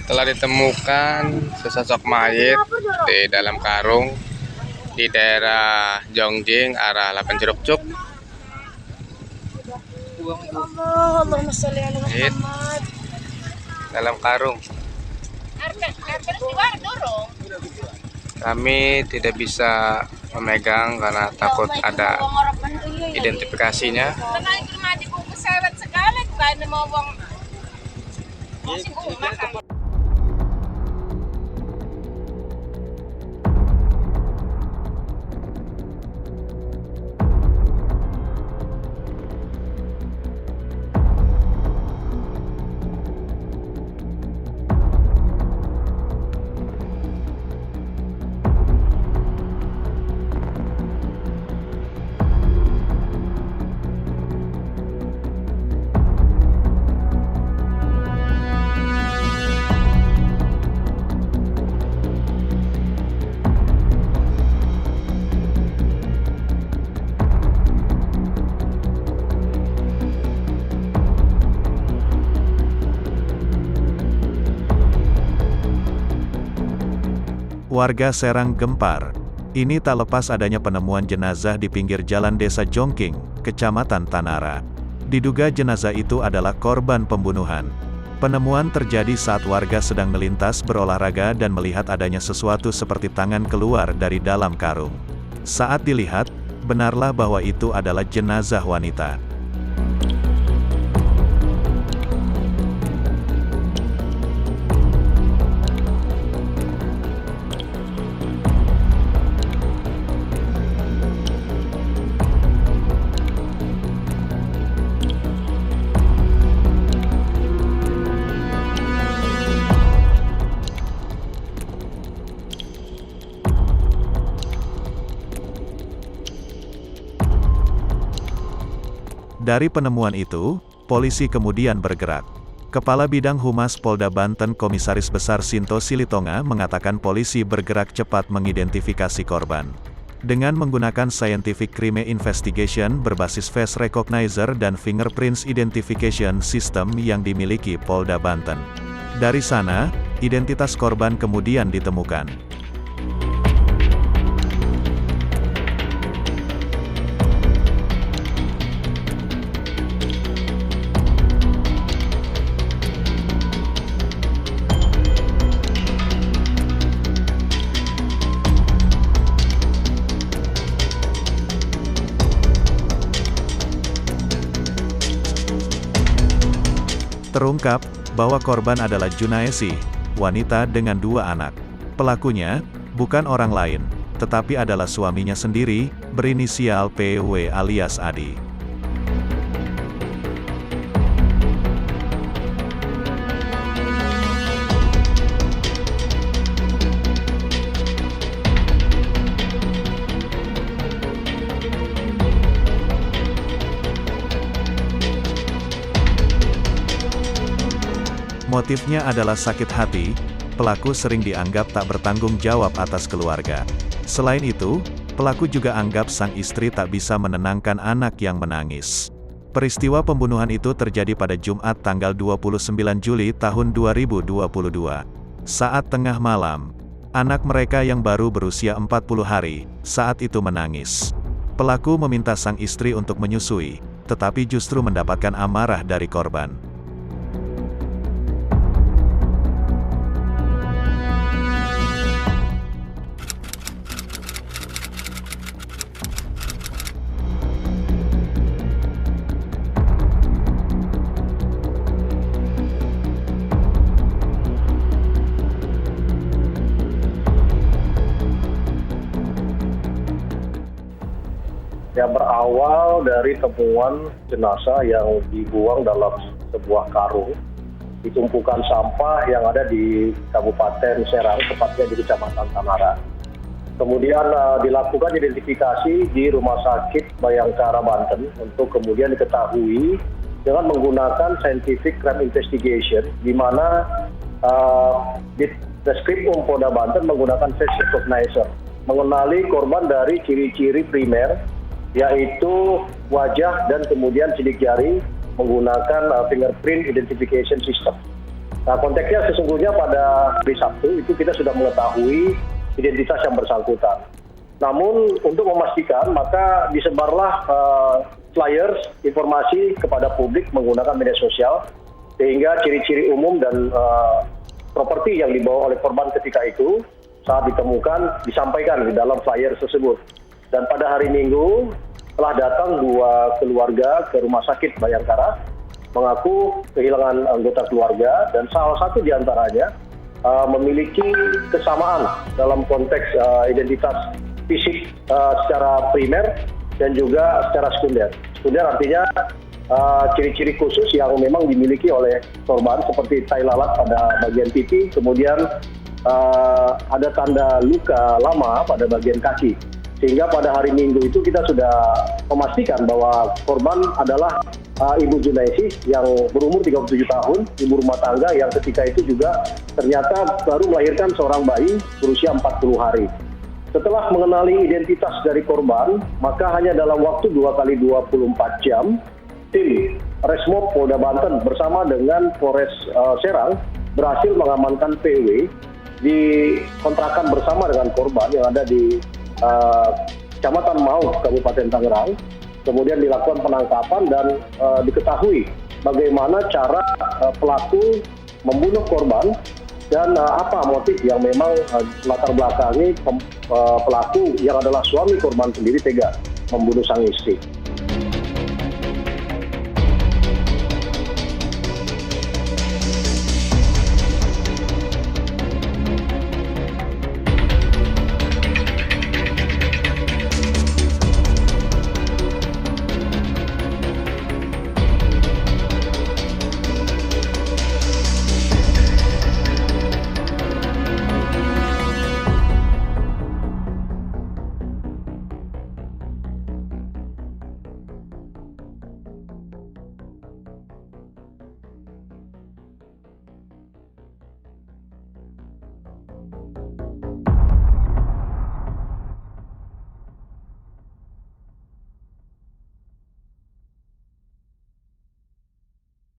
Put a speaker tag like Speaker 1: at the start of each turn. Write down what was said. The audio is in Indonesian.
Speaker 1: Telah ditemukan sesosok mayat di dalam karung di daerah Jongjing, arah Lapan Jeruk Cuk.
Speaker 2: Allahumma sholli ala
Speaker 1: Mayat
Speaker 2: Muhammad.
Speaker 1: dalam karung. Kami tidak bisa memegang karena takut ada identifikasinya.
Speaker 3: Warga Serang gempar. Ini tak lepas adanya penemuan jenazah di pinggir jalan Desa Jongking, Kecamatan Tanara. Diduga jenazah itu adalah korban pembunuhan. Penemuan terjadi saat warga sedang melintas berolahraga dan melihat adanya sesuatu seperti tangan keluar dari dalam karung. Saat dilihat, benarlah bahwa itu adalah jenazah wanita. Dari penemuan itu, polisi kemudian bergerak. Kepala Bidang Humas Polda Banten Komisaris Besar Sinto Silitonga mengatakan polisi bergerak cepat mengidentifikasi korban. Dengan menggunakan Scientific Crime Investigation berbasis face recognizer dan fingerprints identification system yang dimiliki Polda Banten. Dari sana, identitas korban kemudian ditemukan. Terungkap bahwa korban adalah Junaesi, wanita dengan 2 anak. Pelakunya bukan orang lain, tetapi adalah suaminya sendiri, berinisial PW alias Adi. Motifnya adalah sakit hati, pelaku sering dianggap tak bertanggung jawab atas keluarga. Selain itu, pelaku juga anggap sang istri tak bisa menenangkan anak yang menangis. Peristiwa pembunuhan itu terjadi pada Jumat tanggal 29 Juli tahun 2022. Saat tengah malam, anak mereka yang baru berusia 40 hari, saat itu menangis. Pelaku meminta sang istri untuk menyusui, tetapi justru mendapatkan amarah dari korban.
Speaker 4: Yang berawal dari temuan jenazah yang dibuang dalam sebuah karung di tumpukan sampah yang ada di Kabupaten Serang, tepatnya di Kecamatan Tanara. Kemudian dilakukan identifikasi di Rumah Sakit Bayangkara Banten untuk kemudian diketahui dengan menggunakan Scientific Crime Investigation, di mana di Reskrim Polda Banten menggunakan face recognizer, mengenali korban dari ciri-ciri primer, yaitu wajah dan kemudian sidik jari menggunakan fingerprint identification system. Nah, konteksnya sesungguhnya pada hari Sabtu itu kita sudah mengetahui identitas yang bersangkutan. Namun untuk memastikan maka disebarlah flyers informasi kepada publik menggunakan media sosial sehingga ciri-ciri umum dan properti yang dibawa oleh korban ketika itu saat ditemukan disampaikan di dalam flyer tersebut. Dan pada hari Minggu telah datang 2 keluarga ke Rumah Sakit Bayangkara mengaku kehilangan anggota keluarga dan salah satu di antaranya memiliki kesamaan dalam konteks identitas fisik secara primer dan juga secara sekunder. Sekunder artinya ciri-ciri khusus yang memang dimiliki oleh korban seperti tai lalat pada bagian pipi, kemudian ada tanda luka lama pada bagian kaki. Sehingga pada hari Minggu itu kita sudah memastikan bahwa korban adalah Ibu Junaisi yang berumur 37 tahun, ibu rumah tangga yang ketika itu juga ternyata baru melahirkan seorang bayi berusia 40 hari. Setelah mengenali identitas dari korban, maka hanya dalam waktu 2 kali 24 jam, tim Resmob Polda Banten bersama dengan Polres Serang berhasil mengamankan PW di kontrakan bersama dengan korban yang ada di Kecamatan Mau, Kabupaten Tangerang. Kemudian dilakukan penangkapan dan diketahui bagaimana cara pelaku membunuh korban dan apa motif yang memang latar belakangi pelaku yang adalah suami korban sendiri tega membunuh sang istri.